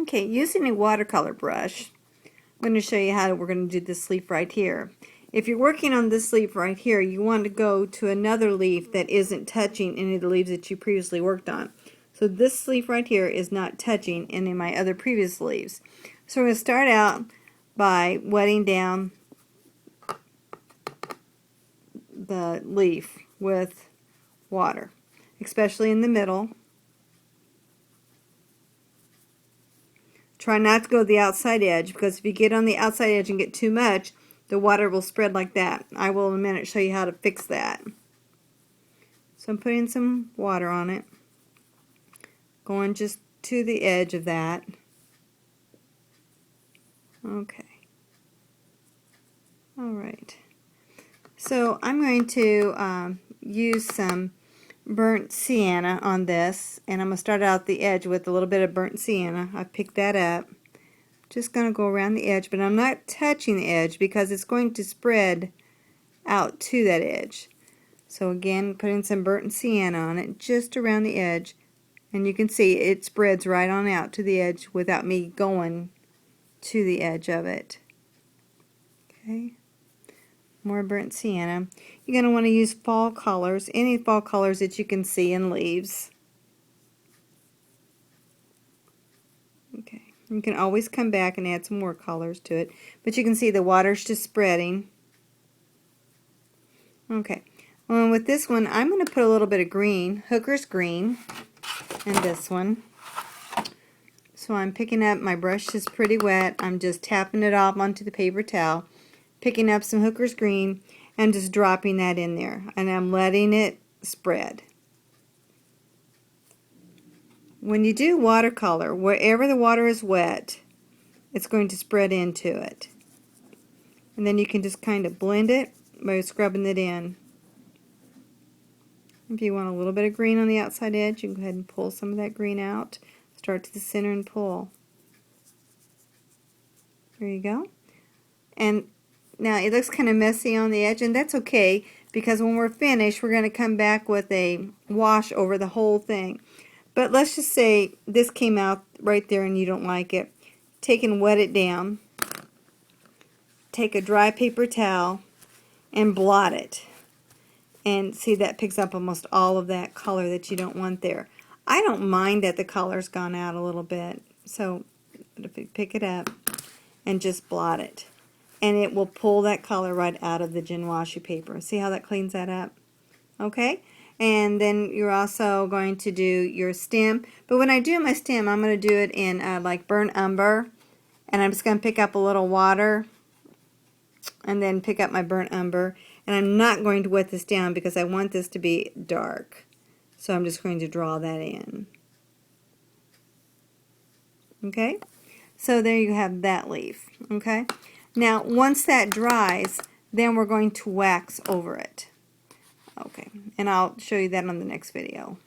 Okay, using a watercolor brush, I'm going to show you how we're going to do this leaf right here. If you're working on this leaf right here, you want to go to another leaf that isn't touching any of the leaves that you previously worked on. So this leaf right here is not touching any of my other previous leaves. So we're going to start out by wetting down the leaf with water, especially in the middle. Try not to go to the outside edge, because if you get on the outside edge and get too much, the water will spread like that. I will in a minute show you how to fix that. So I'm putting some water on it, going just to the edge of that. Okay. Alright. So I'm going to use some burnt sienna on this, and I'm going to start out the edge with a little bit of burnt sienna. I picked that up. Just going to go around the edge, but I'm not touching the edge because it's going to spread out to that edge. So again, putting some burnt sienna on it just around the edge, and you can see it spreads right on out to the edge without me going to the edge of it. Okay, more burnt sienna. You're going to want to use fall colors, any fall colors that you can see in leaves. Okay, you can always come back and add some more colors to it, but you can see the water's just spreading. Okay, well, with this one I'm going to put a little bit of green, Hooker's green, in this one. So I'm picking up, my brush is pretty wet, I'm just tapping it off onto the paper towel, picking up some Hooker's green and just dropping that in there, and I'm letting it spread. When you do watercolor, wherever the water is wet, it's going to spread into it. And then you can just kind of blend it by scrubbing it in. If you want a little bit of green on the outside edge, you can go ahead and pull some of that green out. Start to the center and pull. There you go. And now it looks kind of messy on the edge, and that's okay, because when we're finished we're going to come back with a wash over the whole thing. But let's just say this came out right there and you don't like it. Take and wet it down. Take a dry paper towel and blot it. And see, that picks up almost all of that color that you don't want there. I don't mind that the color's gone out a little bit. So if you pick it up and just blot it, and it will pull that color right out of the gin washi paper. See how that cleans that up? Okay? And then you're also going to do your stem. But when I do my stem, I'm going to do it in like burnt umber. And I'm just going to pick up a little water and then pick up my burnt umber. And I'm not going to wet this down because I want this to be dark. So I'm just going to draw that in. Okay? So there you have that leaf. Okay? Now once that dries, then we're going to wax over it. Okay, and I'll show you that on the next video.